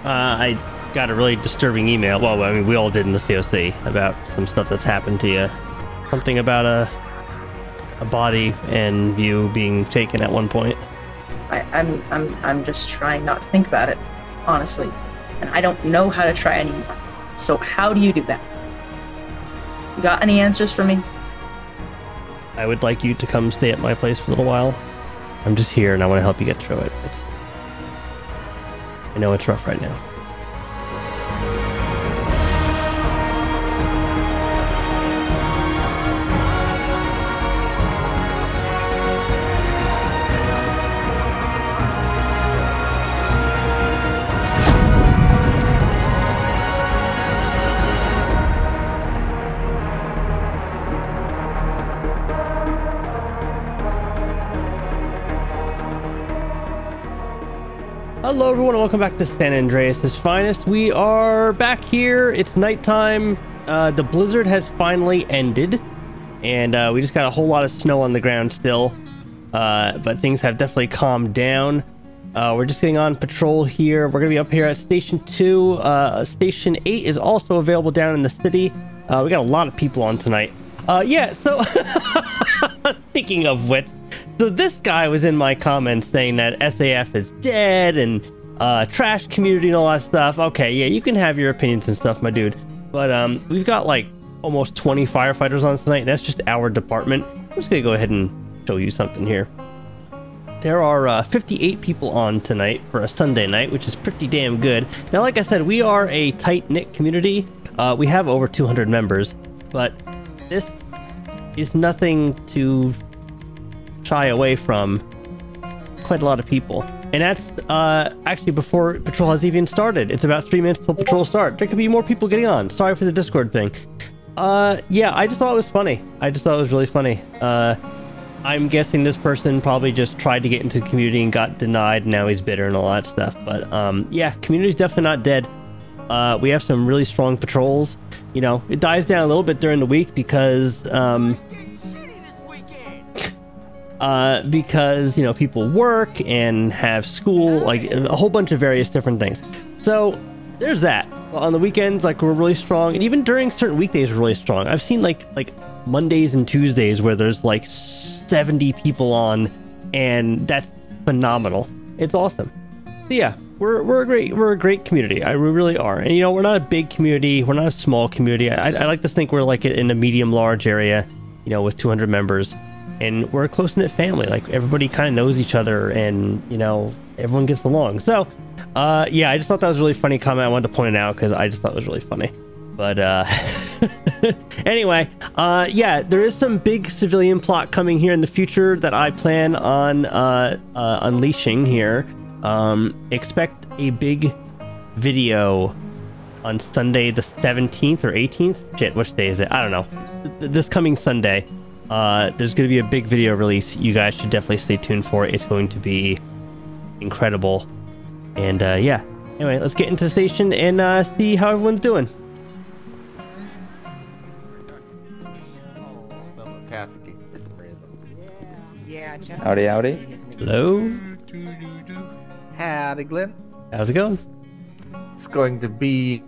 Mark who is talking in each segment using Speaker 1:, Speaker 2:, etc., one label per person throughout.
Speaker 1: I got a really disturbing email. Well, I mean, we all did in the COC about some stuff that's happened to you. Something about a body and you being taken at one point.
Speaker 2: I'm just trying not to think about it, honestly. And I don't know how to try anymore. So how do you do that? You got any answers for me?
Speaker 1: I would like you to come stay at my place for a little while. I'm just here and I want to help you get through it. I know it's rough right now. Hello everyone and welcome back to San Andreas' Finest. We are back here. It's nighttime. The blizzard has finally ended. And we just got a whole lot of snow on the ground still. But things have definitely calmed down. We're just getting on patrol here. We're going to be up here at Station 2. Station 8 is also available down in the city. We got a lot of people on tonight. Yeah, so speaking of which, so this guy was in my comments saying that SAF is dead and trash community and all that stuff. Okay, yeah, you can have your opinions and stuff, my dude. But we've got like almost 20 firefighters on tonight. That's just our department. I'm just gonna go ahead and show you something here. There are 58 people on tonight for a Sunday night, which is pretty damn good. Now, like I said, we are a tight-knit community. We have over 200 members, but this is nothing to shy away from. Quite a lot of people, and that's actually before patrol has even started. It's about 3 minutes till patrol start. There could be more people getting on. Sorry for the Discord thing. Yeah, I just thought it was funny. I just thought it was really funny. I'm guessing this person probably just tried to get into the community and got denied, and now he's bitter and all that stuff. But yeah, community's definitely not dead. We have some really strong patrols. You know, it dies down a little bit during the week because you know, people work and have school, like a whole bunch of various different things. So there's that. On the weekends, like, we're really strong, and even during certain weekdays we're really strong. I've seen like Mondays and Tuesdays where there's like 70 people on, and that's phenomenal. It's awesome. So yeah, we're a great community. We really are. And you know, we're not a big community, we're not a small community. I like to think we're like in a medium large area, you know, with 200 members. And we're a close-knit family. Like, everybody kind of knows each other, and, you know, everyone gets along. So, yeah, I just thought that was a really funny comment. I wanted to point it out because I just thought it was really funny. But, anyway, yeah, there is some big civilian plot coming here in the future that I plan on unleashing here. Expect a big video on Sunday the 17th or 18th. Shit, which day is it? I don't know. This coming Sunday. There's going to be a big video release. You guys should definitely stay tuned for it. It's going to be incredible. And yeah, anyway, let's get into the station and see how everyone's doing.
Speaker 3: Howdy, howdy.
Speaker 1: Hello.
Speaker 4: Howdy, Glenn.
Speaker 1: How's it going?
Speaker 4: It's going to be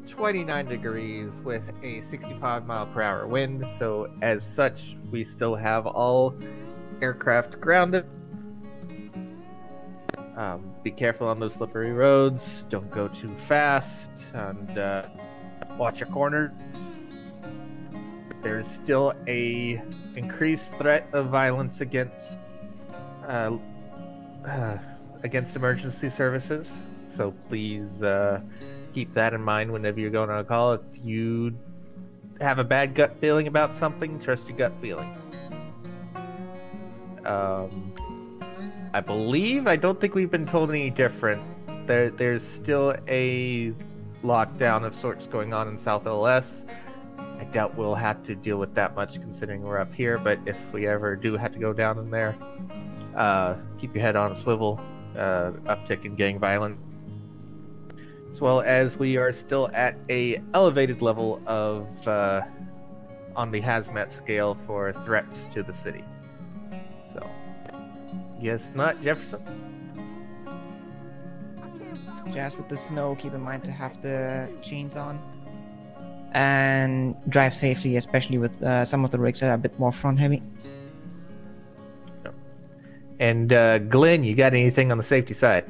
Speaker 4: 29 degrees with a 65-mile-per-hour wind, so as such, we still have all aircraft grounded. Be careful on those slippery roads, don't go too fast, and watch your corner. There's still a increased threat of violence against emergency services, so please keep that in mind whenever you're going on a call. If you have a bad gut feeling about something, trust your gut feeling. I don't think we've been told any different. There's still a lockdown of sorts going on in South LS. I doubt we'll have to deal with that much considering we're up here, but if we ever do have to go down in there, keep your head on a swivel. Uptick in gang violence, as well as we are still at a elevated level of on the hazmat scale for threats to the city. So, yes, not Jefferson.
Speaker 5: Just with the snow, keep in mind to have the chains on. And drive safely, especially with some of the rigs that are a bit more front heavy.
Speaker 4: And Glenn, you got anything on the safety side?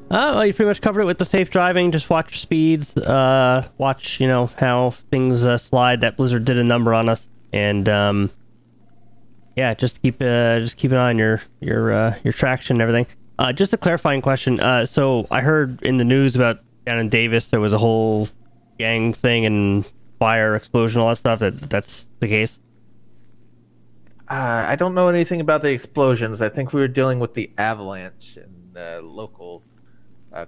Speaker 1: Well, you pretty much covered it with the safe driving. Just watch your speeds. Watch, how things slide. That blizzard did a number on us, and yeah, just keep an eye on your traction and everything. Just a clarifying question. So I heard in the news about down in Davis there was a whole gang thing and fire explosion, all that stuff. That's the case.
Speaker 4: I don't know anything about the explosions. I think we were dealing with the avalanche, and the local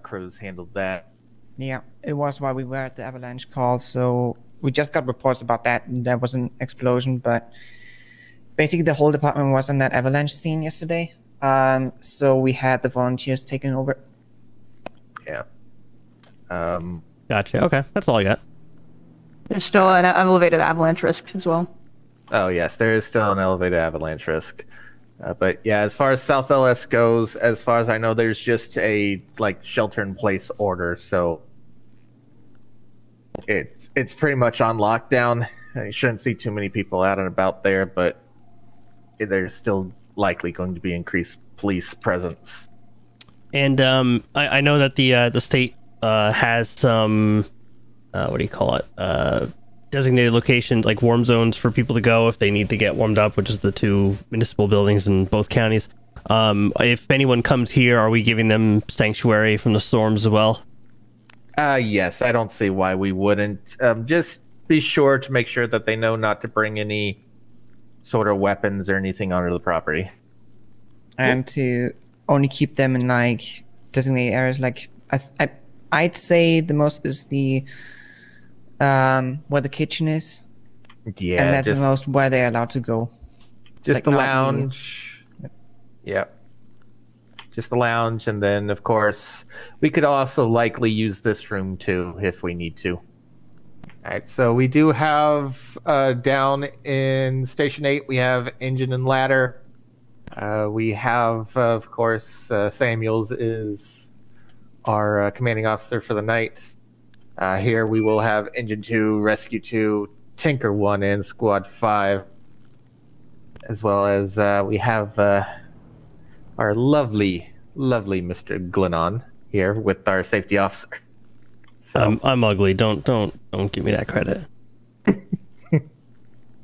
Speaker 4: crews handled that.
Speaker 5: Yeah, it was while we were at the avalanche call, so we just got reports about that. There was an explosion, but basically the whole department was on that avalanche scene yesterday. So we had the volunteers taking over.
Speaker 4: Yeah.
Speaker 1: Gotcha. Okay, that's all I got.
Speaker 2: There's still an elevated avalanche risk as well.
Speaker 4: Oh, yes, there is still an elevated avalanche risk. But yeah, as far as South LS goes, as far as I know, there's just a shelter-in-place order, so it's pretty much on lockdown. You shouldn't see too many people out and about there, but there's still likely going to be increased police presence.
Speaker 1: And I know that the state has some what do you call it? Designated locations like warm zones for people to go if they need to get warmed up, which is the 2 municipal buildings in both counties. If anyone comes here, are we giving them sanctuary from the storms as well?
Speaker 4: Yes, I don't see why we wouldn't. Just be sure to make sure that they know not to bring any sort of weapons or anything onto the property.
Speaker 5: And to only keep them in designated areas. I'd say the most is the where the kitchen is.
Speaker 4: Yeah,
Speaker 5: and that's the most where they're allowed to go.
Speaker 4: Just the lounge. Yep. Just the lounge, and then of course we could also likely use this room too if we need to. All right, so we do have down in Station 8, we have engine and ladder. We have, of course, Samuels is our commanding officer for the night. Here we will have Engine 2, Rescue 2, Tinker 1, and Squad 5. As well as we have our lovely Mr. Glennon here with our safety officer. So,
Speaker 1: I'm ugly. Don't give me that credit.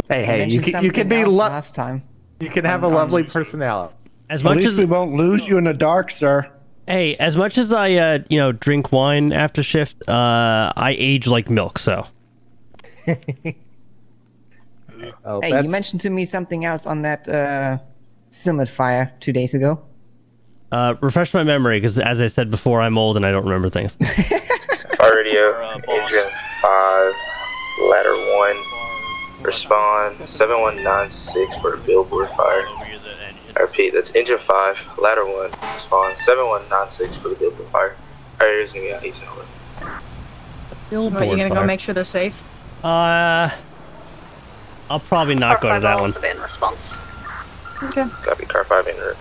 Speaker 4: hey, you can be
Speaker 5: last time.
Speaker 4: You can have a lovely personality.
Speaker 1: As much
Speaker 6: At least
Speaker 1: as
Speaker 6: we won't lose you in the dark, sir.
Speaker 1: Hey, as much as I drink wine after shift, I age like milk. So.
Speaker 4: Oh,
Speaker 5: hey, you mentioned to me something else on that Silmet fire 2 days ago.
Speaker 1: Refresh my memory, because as I said before, I'm old and I don't remember things.
Speaker 3: Fire radio, engine 5, ladder 1, respond 7196 for a billboard fire. I repeat, that's engine 5, ladder 1, respond 7196 for the billboard fire. Area's gonna be out east and over.
Speaker 1: Billboard
Speaker 2: What, you gonna
Speaker 1: fire.
Speaker 2: go make sure they're safe?
Speaker 1: I'll probably not go to that one.
Speaker 7: In response.
Speaker 2: Okay.
Speaker 3: Copy, car 5 en route.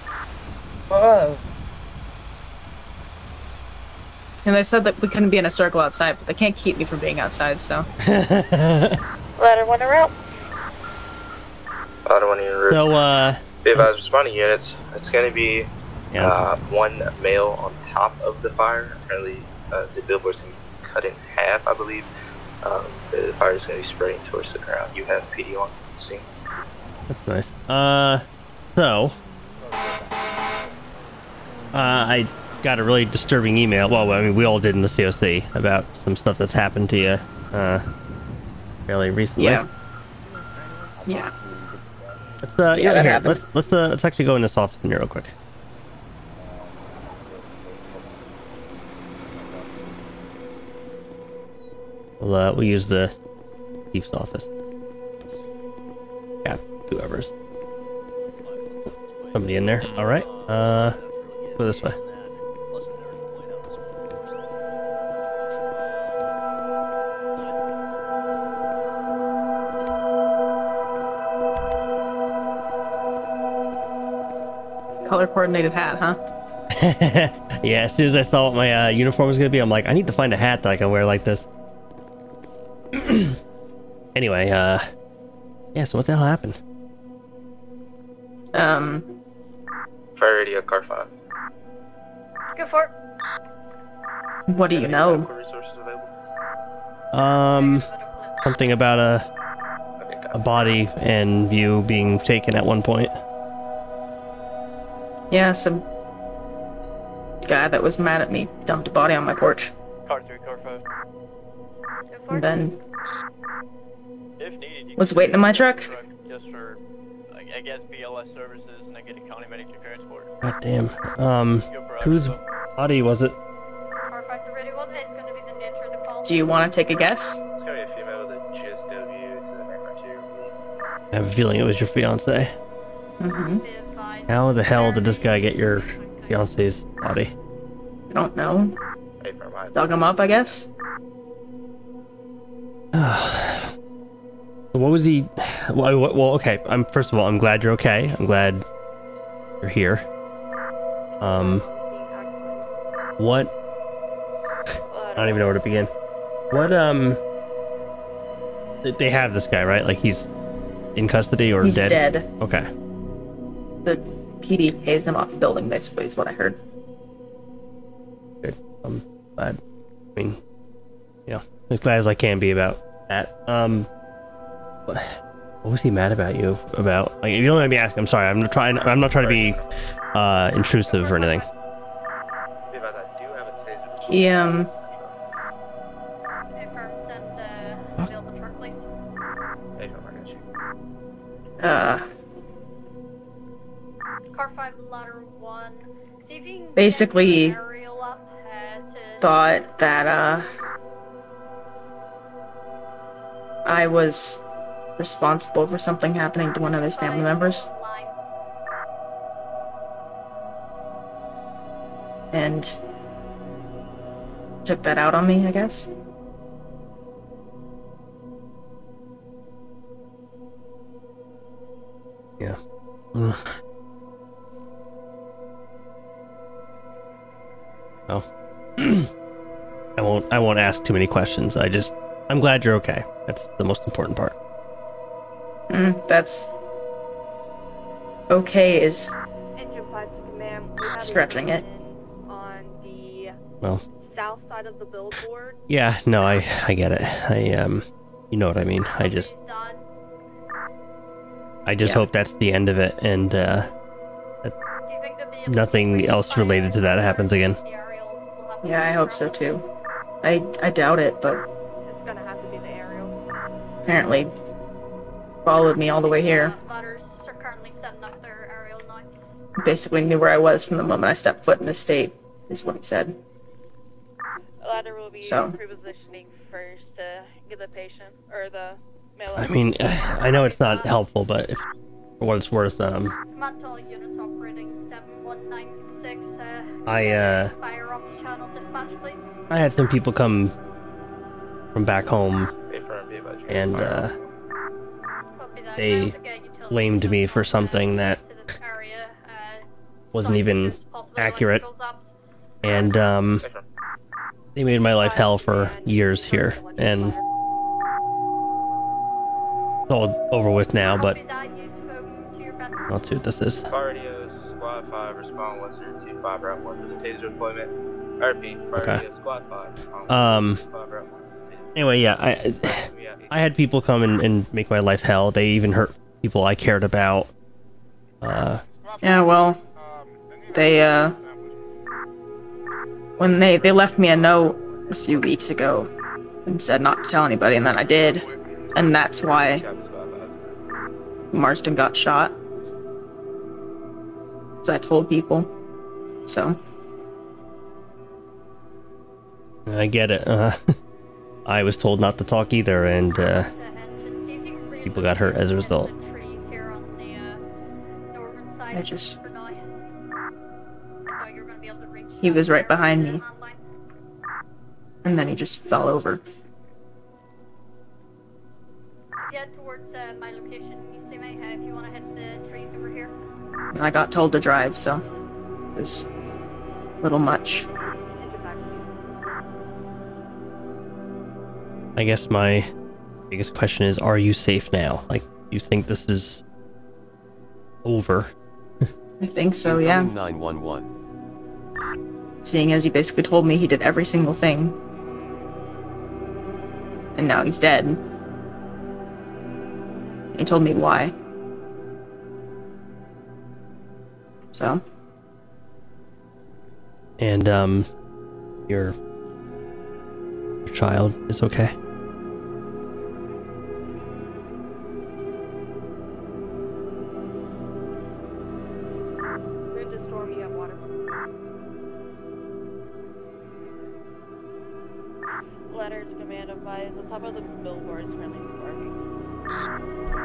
Speaker 5: Whoa.
Speaker 2: And they said that we couldn't be in a circle outside, but they can't keep me from being outside, so.
Speaker 7: Ladder 1 en route.
Speaker 3: Ladder 1 en route.
Speaker 1: So,
Speaker 3: Be advised, responding units, it's going to be
Speaker 1: yeah.
Speaker 3: one male on top of the fire. Apparently, the billboard's going to be cut in half, I believe. The fire is going to be spreading towards the ground. You have PD on scene.
Speaker 1: That's nice. So, I got a really disturbing email. Well, I mean, we all did in the COC about some stuff that's happened to you, fairly recently.
Speaker 2: Yeah. Yeah.
Speaker 1: Let's
Speaker 2: Yeah, that
Speaker 1: here.
Speaker 2: happened.
Speaker 1: Let's actually go in this office in here real quick. We'll use the chief's office. Yeah, whoever's. Somebody in there. All right. Go this way.
Speaker 2: Color coordinated hat, huh?
Speaker 1: Yeah, as soon as I saw what my uniform was gonna be, I'm like, I need to find a hat that I can wear like this. Anyway, yeah, so what the hell happened?
Speaker 3: Fire radio, car 5.
Speaker 7: Go for it.
Speaker 2: What do you know?
Speaker 3: Resources available?
Speaker 1: Something about a body and you being taken at one point.
Speaker 2: Yeah, some guy that was mad at me dumped a body on my porch.
Speaker 8: Car 3, car 5.
Speaker 7: Go for
Speaker 2: And
Speaker 7: it.
Speaker 2: then
Speaker 8: If needed, you
Speaker 2: was
Speaker 8: can
Speaker 2: waiting in my
Speaker 8: use the
Speaker 2: truck.
Speaker 8: Just for, I guess, BLS services and then get a county medical transport.
Speaker 1: God damn.
Speaker 8: Go for
Speaker 1: Whose
Speaker 8: Alpha.
Speaker 1: body was it?
Speaker 7: Car 5 to ready. Well, it's going to be the nature of the call.
Speaker 2: Do you want to take a guess?
Speaker 3: It's gonna be a female with a GSW to the criteria.
Speaker 1: I have a feeling it was your fiance.
Speaker 2: Mm-hmm.
Speaker 1: How the hell did this guy get your fiance's body?
Speaker 2: I don't know.
Speaker 3: Hey, for my
Speaker 2: Dug him up, I guess.
Speaker 1: What was he? Well, okay. First of all, I'm glad you're okay. I'm glad you're here. What? I don't even know where to begin. What? They have this guy, right? Like he's in custody or
Speaker 2: He's
Speaker 1: dead?
Speaker 2: dead.
Speaker 1: Okay.
Speaker 2: The PD tased him off the building, basically, is what I heard.
Speaker 1: Good. I'm glad. I mean, you know, as glad as I can be about that. What was he mad about you about? Like, if you don't let me ask, I'm sorry. I'm not trying to be intrusive or anything.
Speaker 3: I do have a taser.
Speaker 2: He,
Speaker 7: Confirm, send Bill the truck, please.
Speaker 3: Hey, for my issue.
Speaker 7: Car 5, ladder 1. See if you can
Speaker 2: Basically,
Speaker 7: get the aerial up, to
Speaker 2: thought that, I was responsible for something happening to one of his family members.
Speaker 7: line.
Speaker 2: And took that out on me, I guess.
Speaker 1: Yeah. Well, I won't ask too many questions. I'm glad you're okay. That's the most important part.
Speaker 2: That's okay is
Speaker 9: Engine 5 to command. We have a
Speaker 2: stretching it.
Speaker 9: unit on the
Speaker 1: Well,
Speaker 9: south side of the billboard.
Speaker 1: yeah, no, I get it. You know what I mean. I just
Speaker 7: Done.
Speaker 2: Yeah.
Speaker 1: hope that's the end of it, and
Speaker 7: Do you think they'll be able to
Speaker 1: nothing
Speaker 7: bring
Speaker 1: else
Speaker 7: fire
Speaker 1: related to that happens again.
Speaker 7: the aerial will have to
Speaker 2: Yeah, I
Speaker 7: be
Speaker 2: hope so
Speaker 7: controlled?
Speaker 2: too. I doubt it, but
Speaker 9: It's gonna have to be the aerial.
Speaker 2: apparently followed me all the way here.
Speaker 7: Ladders are currently setting up their aerial now.
Speaker 2: Basically knew where I was from the moment I stepped foot in the state, is what he said.
Speaker 9: The ladder will be
Speaker 2: So.
Speaker 9: pre-positioning first to get the patient or the male.
Speaker 1: I mean, I know it's not helpful, but if, for what it's worth,
Speaker 7: Command to all units operating 7196. Fire off channel dispatch, please.
Speaker 1: I had some people come from back home,
Speaker 3: Hey, for be about
Speaker 1: and
Speaker 7: Copy that.
Speaker 1: they
Speaker 7: Guys, again, utilities
Speaker 1: blamed me for something that
Speaker 7: to this area,
Speaker 1: wasn't even
Speaker 7: possible
Speaker 1: accurate,
Speaker 7: electrical zaps.
Speaker 1: and they made my life hell for years here, and it's all over with now. But
Speaker 7: Copy that. Use phone to your best.
Speaker 1: let's see what this is.
Speaker 3: Fire radio, squad 5, respond 1025, route 1 to the taser deployment. I repeat, fire
Speaker 1: Okay.
Speaker 3: radio, squad 5, respond 1025, route 1 to the taser.
Speaker 1: Anyway, yeah, I had people come and make my life hell. They even hurt people I cared about.
Speaker 2: Yeah, well, they, when they left me a note a few weeks ago and said not to tell anybody, and then I did. And that's why
Speaker 3: Captain Squad 5.
Speaker 2: Marston got shot. So I told people. So,
Speaker 1: I get it. I was told not to talk either, and people got hurt as a result.
Speaker 2: I just- he was right behind me. And then he just fell over.
Speaker 7: Head towards my location. You see me if you want to hit the trees over here.
Speaker 2: And I got told to drive, so. 'Cause little much.
Speaker 1: I guess my biggest question is, are you safe now? Like, you think this is over?
Speaker 2: I think so, yeah.
Speaker 10: 911.
Speaker 2: Seeing as he basically told me he did every single thing. And now he's dead. He told me why. So.
Speaker 1: And, your child is okay?
Speaker 9: We're in the storm, you have water. Letters command advise. The top of the billboard is currently storming.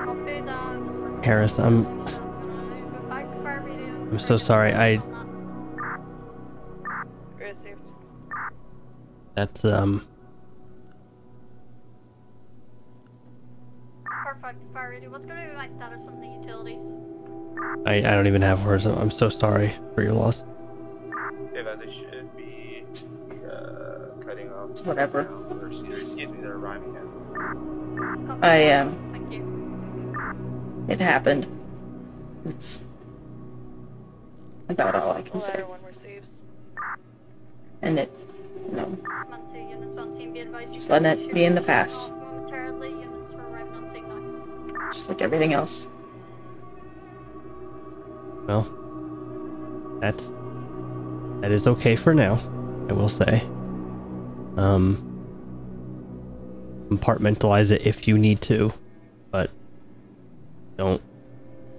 Speaker 7: Copy that.
Speaker 1: Harris, I'm so sorry.
Speaker 9: Received.
Speaker 1: That's,
Speaker 7: Perfect. Fire radio. What's going to be my status on the utilities?
Speaker 1: I don't even have words. I'm so sorry for your loss.
Speaker 3: Yeah, that they should be cutting off.
Speaker 2: It's whatever.
Speaker 3: Or, excuse me, they're arriving now.
Speaker 7: Thank you.
Speaker 2: It happened. It's about all I can say.
Speaker 9: Letter 1 receives.
Speaker 2: And it, you know,
Speaker 7: Mancy, units on scene, be advised.
Speaker 2: just letting it be in the past.
Speaker 7: Momentarily, units are arriving on scene now.
Speaker 2: Just like everything else.
Speaker 1: Well, that is okay for now, I will say. Compartmentalize it if you need to, but don't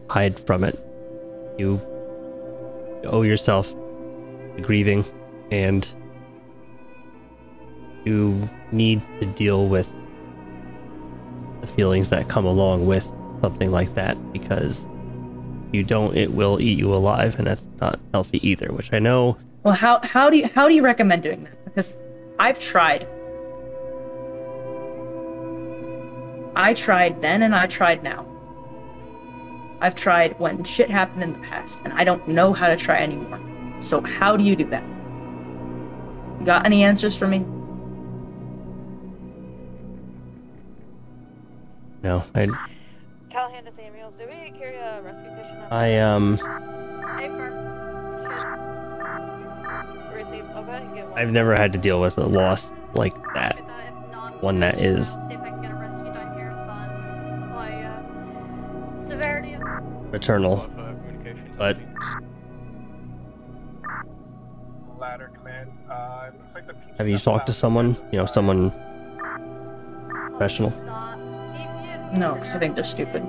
Speaker 1: hide from it. You owe yourself to grieving, and you need to deal with the feelings that come along with something like that, because if you don't, it will eat you alive, and that's not healthy either, which I know.
Speaker 2: Well, how do you recommend doing that? Because I've tried. I tried then and I tried now. I've tried when shit happened in the past, and I don't know how to try anymore. So how do you do that? You got any answers for me?
Speaker 1: No, I
Speaker 9: Callahan to Samuels. Do we carry a rescue patient out?
Speaker 7: Hey, firm.
Speaker 9: Received. Okay, get one.
Speaker 1: I've never had to deal with a loss like that.
Speaker 7: If not,
Speaker 1: One that is
Speaker 7: see if I can get a rescue down here, but by severity of
Speaker 1: maternal, but
Speaker 3: Ladder command. It looks like the people
Speaker 1: have you
Speaker 3: that
Speaker 1: talked to someone, someone professional?
Speaker 2: No, because I think they're stupid.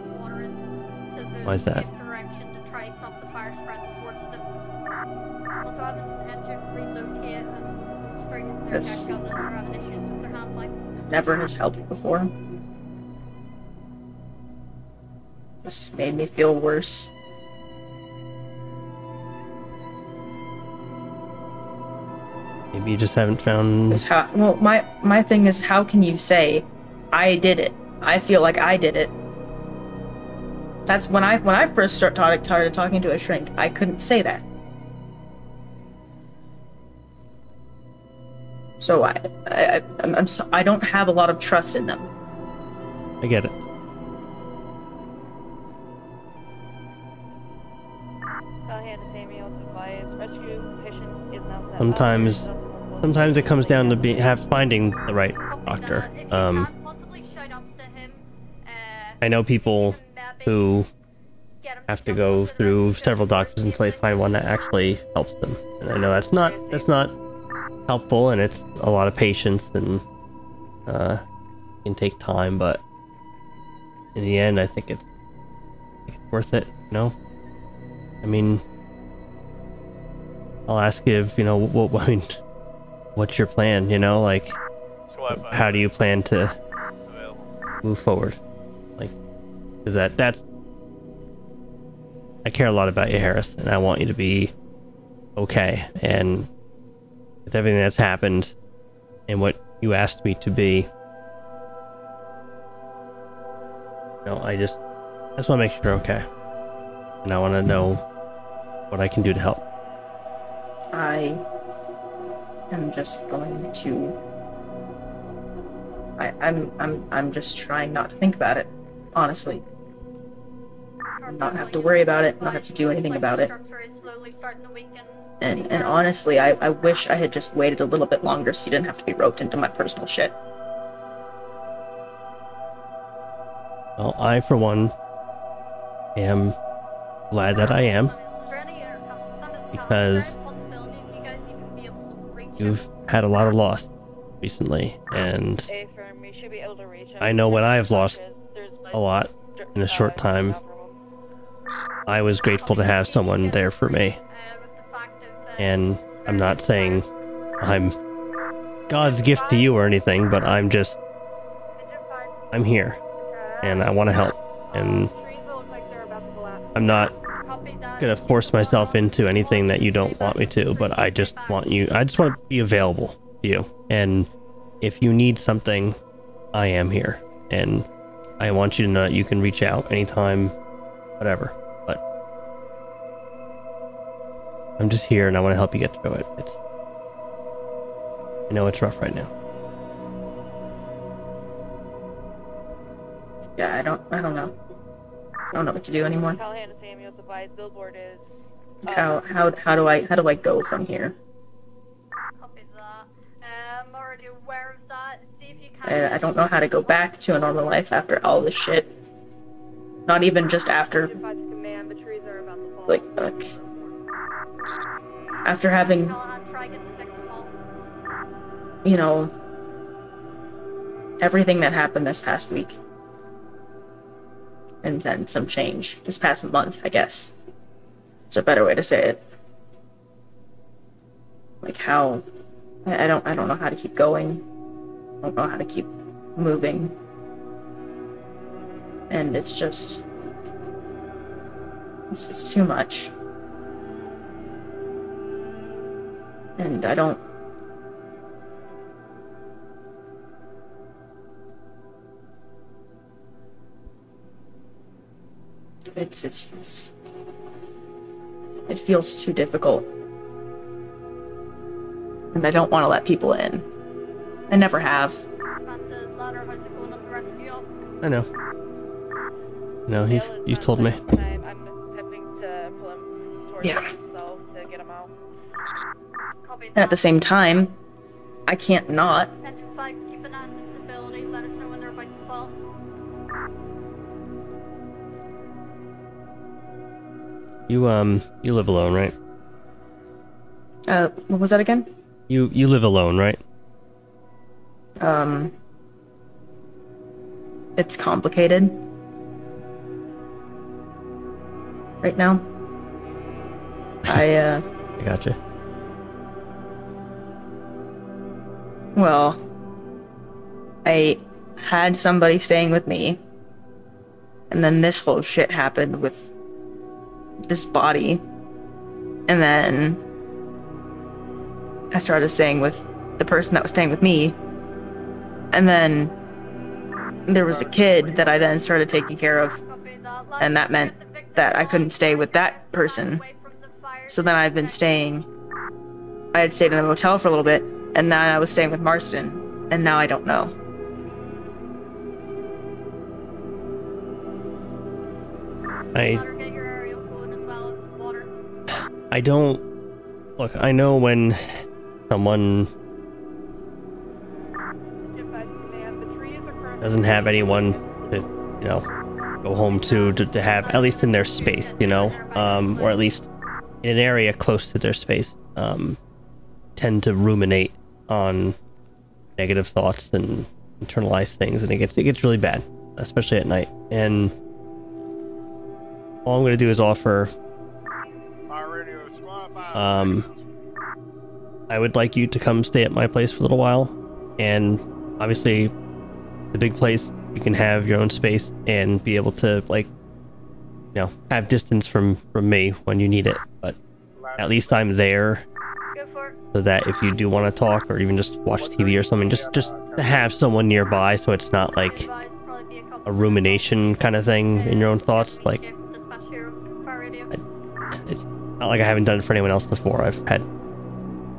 Speaker 1: Why is that?
Speaker 7: Direction to try to stop the fire spread towards them. Also have an engine relocate and straighten their
Speaker 2: Yes.
Speaker 7: deck guns are having issues with their handling.
Speaker 2: Never has helped before. Just made me feel worse.
Speaker 1: Maybe you just haven't found.
Speaker 2: Is how, well, my thing is, how can you say, I did it? I feel like I did it. That's when I first started talking to a shrink. I couldn't say that. So I don't have a lot of trust in them.
Speaker 1: I get it.
Speaker 9: Callahan to Samuels advise. Rescue patient is now set up.
Speaker 1: Sometimes it comes down to finding the right doctor.
Speaker 7: If you can possibly shout up to him,
Speaker 1: I know people who
Speaker 7: get him
Speaker 1: have to go through several doctors until they find one that actually helps them. And I know that's not helpful, and it's a lot of patience, and can take time, but in the end, I think it's worth it. I mean, I'll ask you if what's your plan? Like, how do you plan to move forward? Like, because that's I care a lot about you, Harris, and I want you to be okay. And with everything that's happened and what you asked me to be, I just want to make sure you're okay, and I want to know what I can do to help.
Speaker 2: I am just going to. I'm just trying not to think about it, honestly. Not have to worry about it, not have to do anything about it. And honestly, I wish I had just waited a little bit longer so you didn't have to be roped into my personal shit.
Speaker 1: Well, I, for one, am glad that I am, because you've had a lot of loss recently, and I know when I've lost a lot in a short time, I was grateful to have someone there for me. And I'm not saying I'm God's gift to you or anything, but I'm here, and I want to help, and I'm not gonna force myself into anything that you don't want me to, but I just want to be available to you, and if you need something, I am here, and I want you to know that you can reach out anytime, whatever, but I'm just here and I want to help you get through it. I know it's rough right now.
Speaker 2: Yeah, I don't know. I don't know what to do anymore.
Speaker 9: Billboard is.
Speaker 2: How do I go from here?
Speaker 7: Copy that. I'm already aware of that. See if you can.
Speaker 2: I don't know how to go back to a normal life after all this shit. Not even just after. Like after having, you know, everything that happened this past week. And then some change this past month, I guess. It's a better way to say it. Like how I don't know how to keep going. I don't know how to keep moving. And it's just it's too much. And I don't it feels too difficult. And I don't want to let people in. I never have.
Speaker 1: I know. No, you've told me.
Speaker 2: Yeah. And at the same time, I can't not.
Speaker 7: Keep an eye on the stability. Let us know when they're about to fall.
Speaker 1: You live alone, right?
Speaker 2: What was that again?
Speaker 1: You live alone, right?
Speaker 2: It's complicated right now. I
Speaker 1: gotcha.
Speaker 2: Well, I had somebody staying with me, and then this whole shit happened with this body, and then I started staying with the person that was staying with me, and then there was a kid that I then started taking care of, and that meant that I couldn't stay with that person. So then I had stayed in the motel for a little bit, and then I was staying with Marston, and now I don't know.
Speaker 1: I don't... Look, I know when someone doesn't have anyone to, you know, go home to have, at least in their space, you know, or at least in an area close to their space, tend to ruminate on negative thoughts and internalize things, and it gets really bad, especially at night. And all I'm going to do is offer, I would like you to come stay at my place for a little while, and obviously the big place, you can have your own space and be able to, like, you know, have distance from me when you need it, but at least I'm there so that if you do want to talk or even just watch TV or something, just to have someone nearby, so it's not like a rumination kind of thing in your own thoughts. Like, it's not like I haven't done it for anyone else before. I've had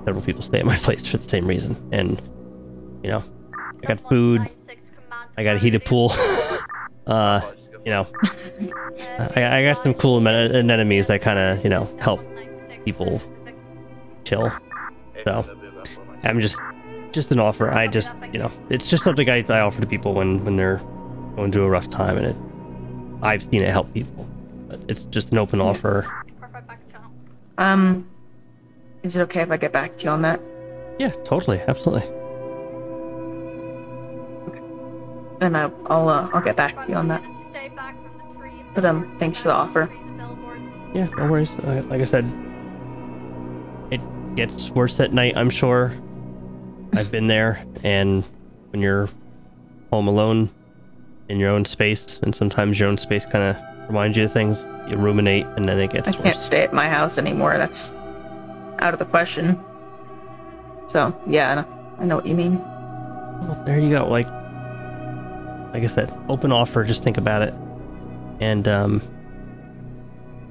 Speaker 1: several people stay at my place for the same reason. And, you know, I got food, I got a heated pool, you know, I got some cool anemones that kind of, you know, help people chill. So I'm just an offer. I just, you know, it's just something I offer to people when they're going through a rough time, and I've seen it help people. But it's just an open offer.
Speaker 2: Is it okay if I get back to you on that?
Speaker 1: Yeah, totally, absolutely.
Speaker 2: Okay. And I'll get back to you on that. But thanks for the offer.
Speaker 1: Yeah, no worries. Like I said, it gets worse at night, I'm sure. I've been there, and when you're home alone in your own space, and sometimes your own space kind of reminds you of things, you ruminate, and then it gets worse.
Speaker 2: I can't stay at my house anymore. That's out of the question. So, yeah, I know what you mean.
Speaker 1: Well, there you go. Like I said, open offer, just think about it. And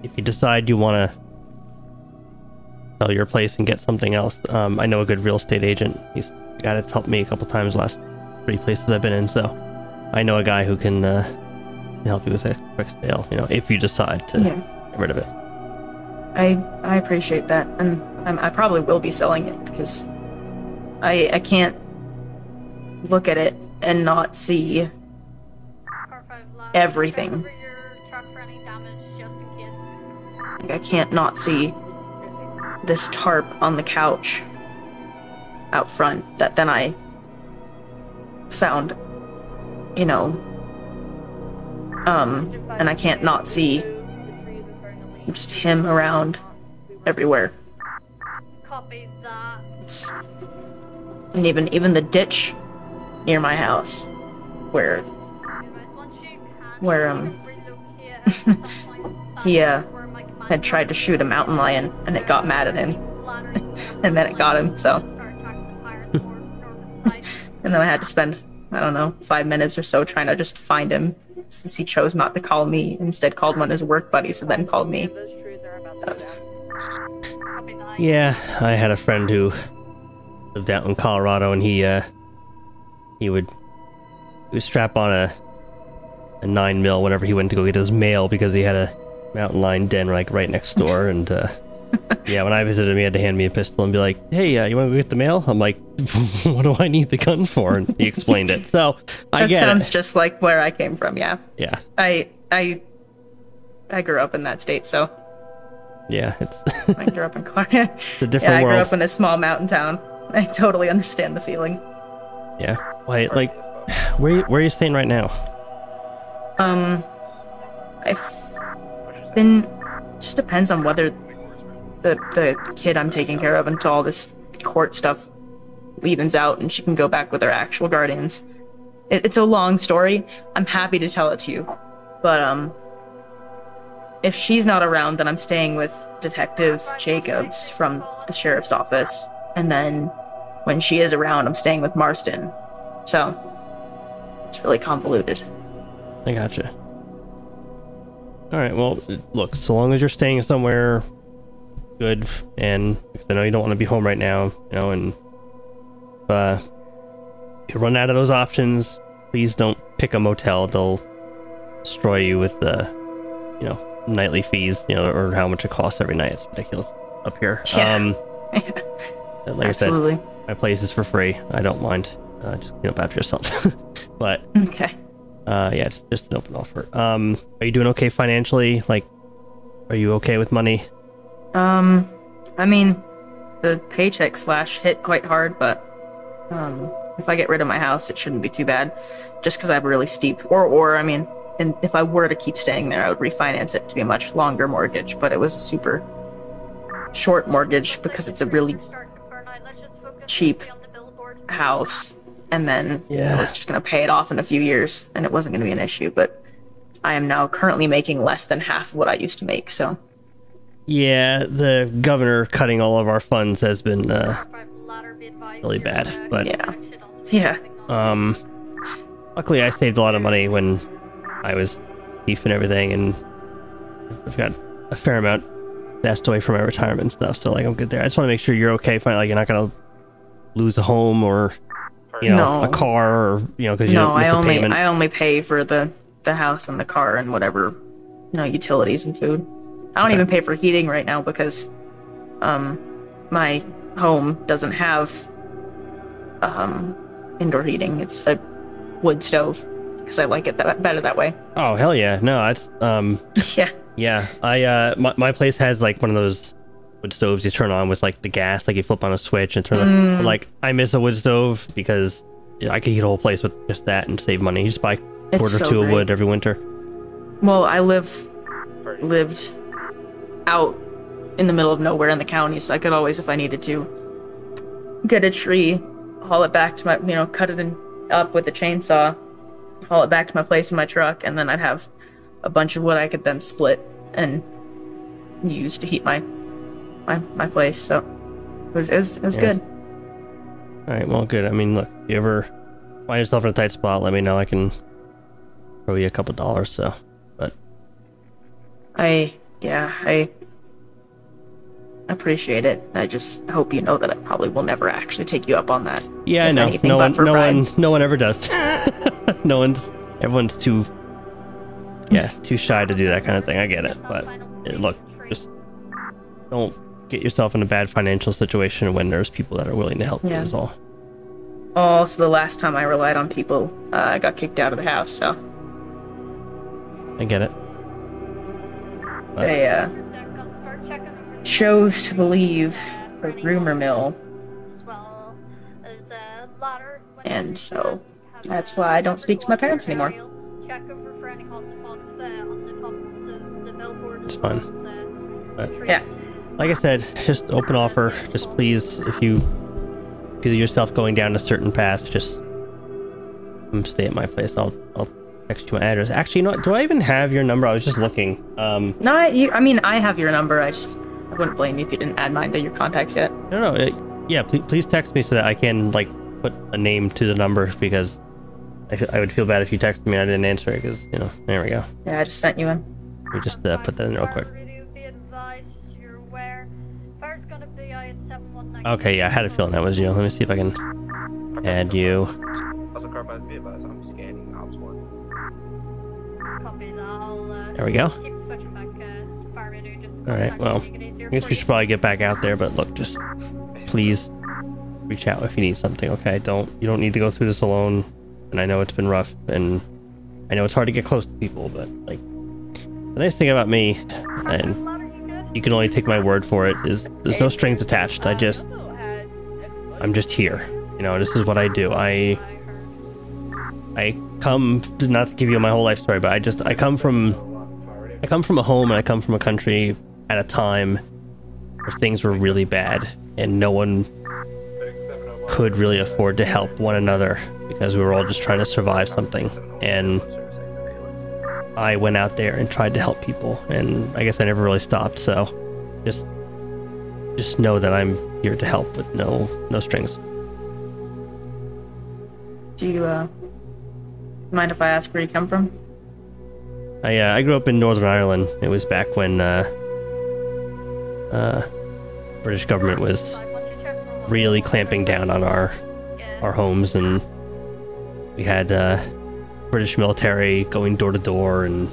Speaker 1: if you decide you want to sell your place and get something else, I know a good real estate agent. He's a guy that's helped me a couple times the last 3 places I've been in, so I know a guy who can help you with a quick sale, you know, if you decide to get rid of it.
Speaker 2: I appreciate that, and I probably will be selling it, because I can't look at it and not see everything. Like, I can't not see this tarp on the couch out front that then I found, you know, and I can't not see just him around everywhere. And even the ditch near my house where he had tried to shoot a mountain lion, and it got mad at him, and then it got him, so. And then I had to spend, I don't know, 5 minutes or so trying to just find him, since he chose not to call me, instead called one of his work buddies, and then called me.
Speaker 1: Yeah, I had a friend who lived out in Colorado, and he would strap on a 9mm whenever he went to go get his mail, because he had a mountain lion den like right next door. And yeah, when I visited him, he had to hand me a pistol and be like, "Hey, you want to go get the mail?" I'm like, "What do I need the gun for?" And he explained it. So I get it. That
Speaker 2: sounds just like where I came from. Yeah.
Speaker 1: Yeah.
Speaker 2: I grew up in that state, so.
Speaker 1: Yeah,
Speaker 2: I grew up in Colorado.
Speaker 1: It's a different world.
Speaker 2: I grew up in a small mountain town. I totally understand the feeling.
Speaker 1: Yeah. Wait, like, where are you staying right now?
Speaker 2: I've been. Just depends on whether the kid I'm taking care of until all this court stuff evens out and she can go back with her actual guardians. It's a long story. I'm happy to tell it to you, but if she's not around, then I'm staying with Detective Jacobs from the sheriff's office, and then when she is around, I'm staying with Marston. So it's really convoluted.
Speaker 1: I gotcha. All right, well, look, so long as you're staying somewhere good, and because I know you don't want to be home right now, you know, and if you run out of those options, please don't pick a motel. They'll destroy you with the, you know, nightly fees, you know, or how much it costs every night. It's ridiculous up here.
Speaker 2: Yeah.
Speaker 1: Like
Speaker 2: Absolutely.
Speaker 1: I said, my place is for free. I don't mind. Just clean up after yourself. But
Speaker 2: okay.
Speaker 1: Yeah, it's just an open offer. Are you doing okay financially? Like, are you okay with money?
Speaker 2: I mean, the paycheck slash hit quite hard, but if I get rid of my house, it shouldn't be too bad. Just because I have a really steep, or I mean, and if I were to keep staying there, I would refinance it to be a much longer mortgage. But it was a super short mortgage because it's a really cheap house. And then I was just going to pay it off in a few years, and it wasn't going to be an issue. But I am now currently making less than half of what I used to make, so.
Speaker 1: Yeah, the governor cutting all of our funds has been really bad. But
Speaker 2: yeah.
Speaker 1: Luckily, I saved a lot of money when I was thief and everything, and I've got a fair amount stashed away for my retirement stuff, so like I'm good there. I just want to make sure you're okay. Like you're not gonna lose a home or
Speaker 2: No.
Speaker 1: a car or because you
Speaker 2: No,
Speaker 1: miss
Speaker 2: I
Speaker 1: a
Speaker 2: only
Speaker 1: payment.
Speaker 2: I only pay for the house and the car and whatever, utilities and food. I don't even pay for heating right now because my home doesn't have indoor heating. It's a wood stove because I like it better that way.
Speaker 1: Oh hell yeah! No, it's
Speaker 2: Yeah.
Speaker 1: yeah. I my place has like one of those wood stoves you turn on with like the gas, like you flip on a switch and turn on. But, like I miss a wood stove because I could heat a whole place with just that and save money. You just buy a
Speaker 2: It's
Speaker 1: cord or
Speaker 2: so
Speaker 1: two of
Speaker 2: great.
Speaker 1: wood every winter.
Speaker 2: Well, I lived out in the middle of nowhere in the county, so I could always, if I needed to, get a tree, haul it back to my, cut it up with a chainsaw, haul it back to my place in my truck, and then I'd have a bunch of wood I could then split and use to heat my place. So it was good.
Speaker 1: All right, well, good. I mean, look, if you ever find yourself in a tight spot, let me know. I can throw you a couple dollars. So, but
Speaker 2: I appreciate it. I just hope you know that I probably will never actually take you up on that.
Speaker 1: yeah, I
Speaker 2: if
Speaker 1: know.
Speaker 2: anything
Speaker 1: No
Speaker 2: but
Speaker 1: one,
Speaker 2: for
Speaker 1: no
Speaker 2: pride.
Speaker 1: one, no one ever does. Everyone's too shy to do that kind of thing. I get it, but look, just don't get yourself in a bad financial situation when there's people that are willing to help you.
Speaker 2: Yeah.
Speaker 1: Is all.
Speaker 2: Also, the last time I relied on people, I got kicked out of the house. So
Speaker 1: I get it.
Speaker 2: they chose to believe the rumor mill, and so that's why I don't speak to my parents anymore.
Speaker 1: It's fine. But
Speaker 2: Yeah.
Speaker 1: like I said, just open offer. Just please, if you feel yourself going down a certain path, just stay at my place. I'll text you my address. Actually, do I even have your number? I was just looking.
Speaker 2: No, I have your number. I wouldn't blame you if you didn't add mine to your contacts yet.
Speaker 1: No. Yeah, please text me so that I can like put a name to the number because I would feel bad if you texted me and I didn't answer it because there we go.
Speaker 2: Yeah, I just sent you in.
Speaker 1: Let me just put that in real quick. Okay, yeah, I had a feeling that was you. Let me see if I can add you.
Speaker 3: Also, car by be advised, I'm scanning Ops 1.
Speaker 1: There we go. Alright, well, I guess we should probably get back out there, but look, just please reach out if you need something, okay? You don't need to go through this alone, and I know it's been rough, and I know it's hard to get close to people, but like, the nice thing about me, and you can only take my word for it, is there's no strings attached. I'm just here. This is what I do. I come, not to give you my whole life story, but I come from a home and I come from a country at a time where things were really bad and no one could really afford to help one another because we were all just trying to survive something. And I went out there and tried to help people, and I guess I never really stopped. So just know that I'm here to help with no strings.
Speaker 2: Do you mind if I ask where you come from?
Speaker 1: I grew up in Northern Ireland. It was back when British government was really clamping down on our homes, and we had British military going door to door, and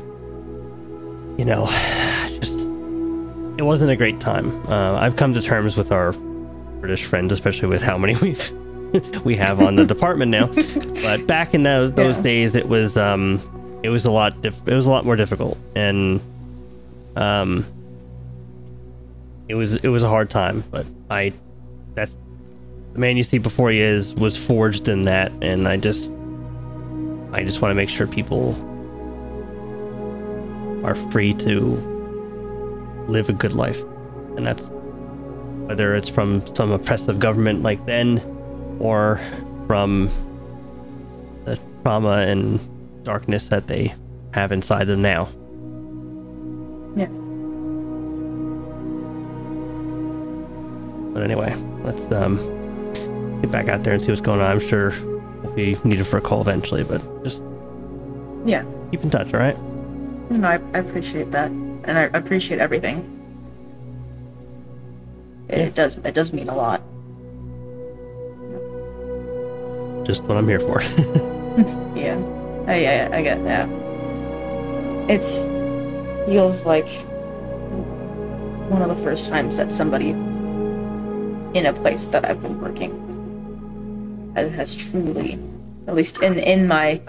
Speaker 1: just it wasn't a great time. I've come to terms with our British friends, especially with how many we have on the department now. But back in those days, it was a lot more difficult, and it was a hard time. But that's the man you see before you was forged in that, and I just want to make sure people are free to live a good life, and that's whether it's from some oppressive government like then, or from the trauma and darkness that they have inside them now.
Speaker 2: Yeah.
Speaker 1: But anyway, let's get back out there and see what's going on. I'm sure we'll be needed for a call eventually, but just
Speaker 2: keep
Speaker 1: in touch, all right?
Speaker 2: No, I appreciate that, and I appreciate everything. It does mean a lot.
Speaker 1: Just what I'm here for.
Speaker 2: Yeah, I get that. It's feels like one of the first times that somebody in a place that I've been working has truly, at least in my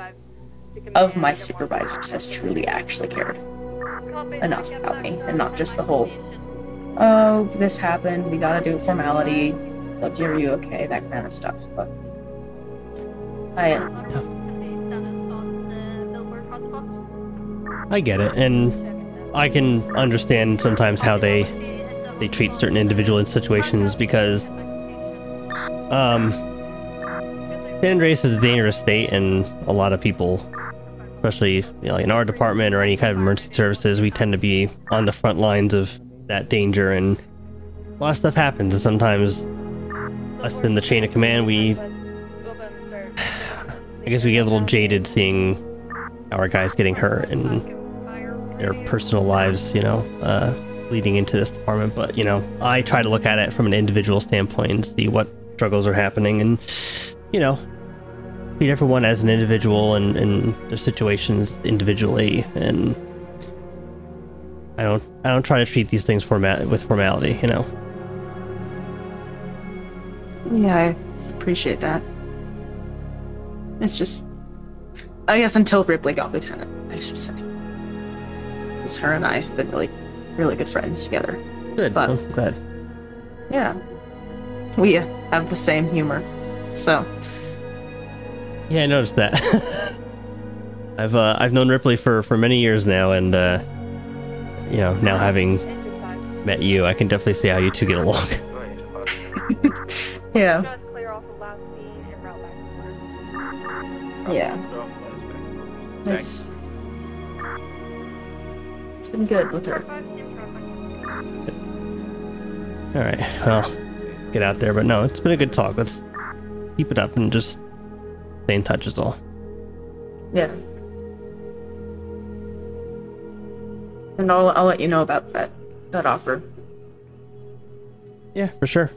Speaker 2: supervisors, has truly actually cared enough about me, and not just the whole, oh, this happened, we gotta do a formality, but are you okay, that kind of stuff. But
Speaker 1: I get it, and I can understand sometimes how they treat certain individual situations, because San Andreas is a dangerous state, and a lot of people, especially in our department or any kind of emergency services, we tend to be on the front lines of that danger, and a lot of stuff happens, and sometimes us in the chain of command, I guess we get a little jaded seeing our guys getting hurt and their personal lives, leading into this department. But, I try to look at it from an individual standpoint and see what struggles are happening, and, treat everyone as an individual and their situations individually. And I don't try to treat these things with formality,
Speaker 2: Yeah, I appreciate that. It's just, I guess until Ripley got lieutenant, I should say. Because her and I have been really, really good friends together.
Speaker 1: Good,
Speaker 2: but
Speaker 1: I'm glad.
Speaker 2: Yeah, we have the same humor, so.
Speaker 1: Yeah, I noticed that. I've known Ripley for many years now, and now having met you, I can definitely see how you two get along.
Speaker 2: Yeah. Yeah. It's been good with her.
Speaker 1: Alright, well, get out there, but no, it's been a good talk. Let's keep it up and just stay in touch is all.
Speaker 2: Yeah. And I'll let you know about that offer.
Speaker 1: Yeah, for sure.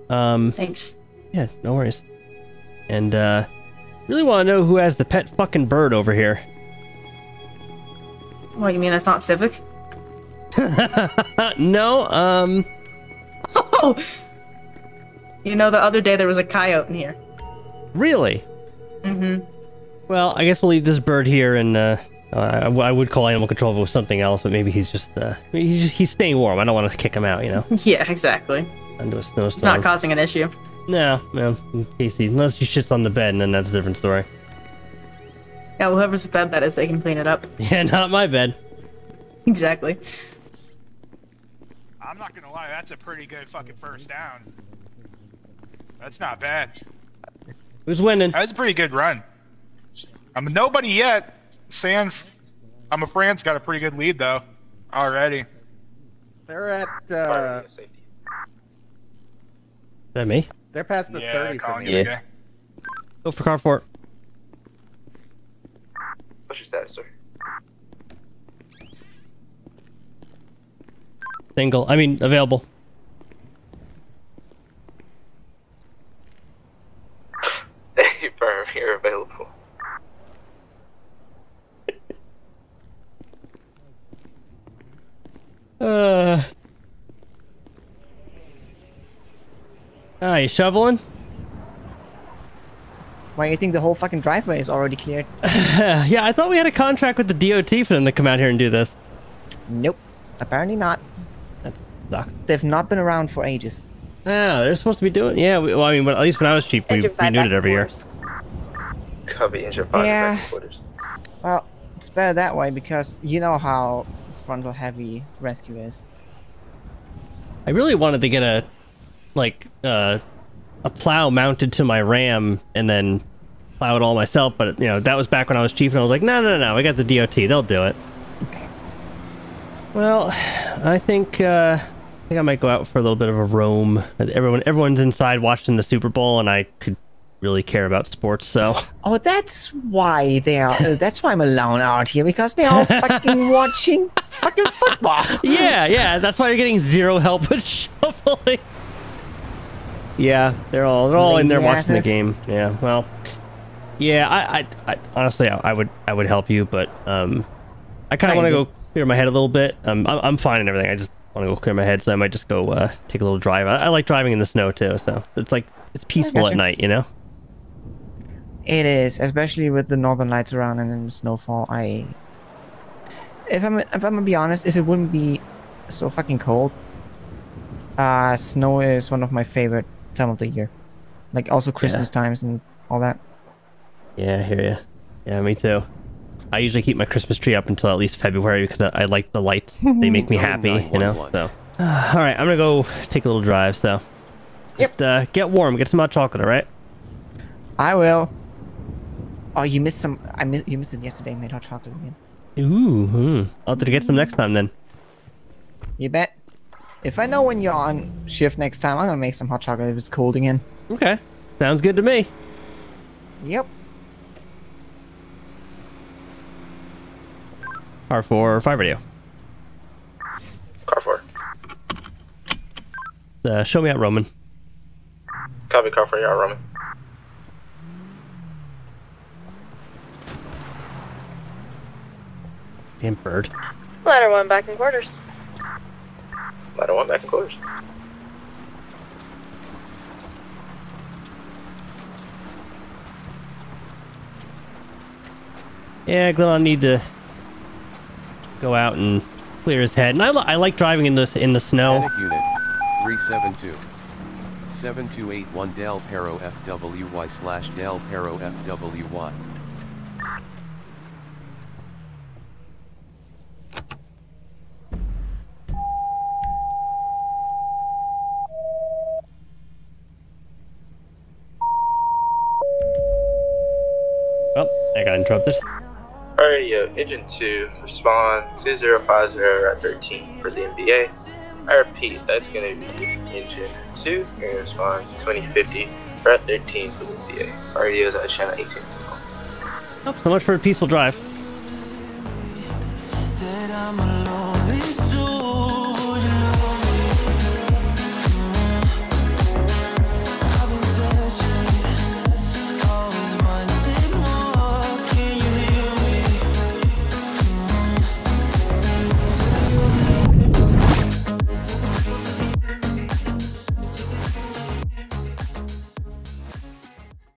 Speaker 2: Thanks.
Speaker 1: Yeah, no worries. And really want to know who has the pet fucking bird over here.
Speaker 2: What, you mean that's not Civic?
Speaker 1: No,
Speaker 2: Oh! The other day there was a coyote in here.
Speaker 1: Really?
Speaker 2: Mm-hmm.
Speaker 1: Well, I guess we'll leave this bird here, and I would call animal control if it was something else, but maybe he's just he's staying warm. I don't want to kick him out,
Speaker 2: Yeah, exactly.
Speaker 1: Into a snowstorm.
Speaker 2: It's not causing an issue.
Speaker 1: No, in case unless he shits on the bed, and then that's a different story.
Speaker 2: Yeah, well, whoever's bed that is, they can clean it up.
Speaker 1: Yeah, not my bed.
Speaker 2: Exactly.
Speaker 10: I'm not gonna lie, that's a pretty good fucking first down. That's not bad.
Speaker 1: Who's winning?
Speaker 10: That's a pretty good run. Nobody yet. I'm a Fran's got a pretty good lead though, already.
Speaker 4: They're at
Speaker 1: Is that me?
Speaker 4: they're past the 30 for me.
Speaker 3: Yeah.
Speaker 1: Go for car 4.
Speaker 3: What's your status, sir?
Speaker 1: Available.
Speaker 3: Hey, firm, you're available.
Speaker 1: You shoveling?
Speaker 5: Why, you think the whole fucking driveway is already cleared?
Speaker 1: Yeah, I thought we had a contract with the DOT for them to come out here and do this.
Speaker 5: Nope. Apparently not.
Speaker 1: That sucks.
Speaker 5: They've not been around for ages.
Speaker 1: Ah, they're supposed to be doing. Yeah, at least when I was chief, we renewed it every year.
Speaker 3: Copy, engine 5
Speaker 5: Yeah.
Speaker 3: quarters.
Speaker 5: Well, it's better that way because you know how frontal heavy rescue is.
Speaker 1: I really wanted to get a plow mounted to my Ram and then plow it all myself, but that was back when I was chief, and I was like, no, we got the DOT, they'll do it. Well, I think I might go out for a little bit of a roam. Everyone's inside watching the Super Bowl, and I could really care about sports, so.
Speaker 5: Oh, that's why they are. That's why I'm alone out here, because they're all fucking watching fucking football.
Speaker 1: Yeah, that's why you're getting zero help with shoveling. Yeah, they're all in there
Speaker 5: Lazy
Speaker 1: watching the
Speaker 5: asses.
Speaker 1: game. Yeah, well, yeah, I honestly, I would help you, but I kind of want to go clear my head a little bit. I'm fine and everything. I just want to go clear my head, so I might just go take a little drive. I like driving in the snow too, so it's like it's peaceful
Speaker 5: gotcha.
Speaker 1: at night, you know.
Speaker 5: It is, especially with the northern lights around and then the snowfall. If I'm gonna be honest, if it wouldn't be so fucking cold, snow is one of my favorite time of the year. Like also Christmas times and all that.
Speaker 1: Yeah, I hear you. Yeah, me too. I usually keep my Christmas tree up until at least February because I like the lights. They make me happy, you know. So, all right, I'm gonna go take a little drive. So, just get warm, get some hot chocolate, all right?
Speaker 5: I will. Oh, you missed some. You missed it yesterday. Made hot chocolate again.
Speaker 1: Ooh, I'll have to get some next time then.
Speaker 5: You bet. If I know when you're on shift next time, I'm gonna make some hot chocolate if it's cold again.
Speaker 1: Okay, sounds good to me.
Speaker 5: Yep.
Speaker 1: Car 4, 5 radio.
Speaker 3: Car 4.
Speaker 1: Show me out, Roman.
Speaker 3: Copy, car 4, you're Roman.
Speaker 1: Damn bird.
Speaker 9: Ladder 1 back in quarters.
Speaker 3: Ladder 1 back in quarters.
Speaker 1: Yeah, Glenn, I need to go out and clear his head. And I like driving in the snow.
Speaker 11: Panic unit 372 7281 Del Perro FWY / Del Perro FWY.
Speaker 1: Oh, I got interrupted.
Speaker 3: Radio, Engine 2, respond 2050 at 13 for the NBA. I repeat, that's going to be Engine 2, and respond 2050 at 13 for the NBA. Radio is at channel 18.
Speaker 1: Oh, so much for a peaceful drive.
Speaker 12: That I'm alone.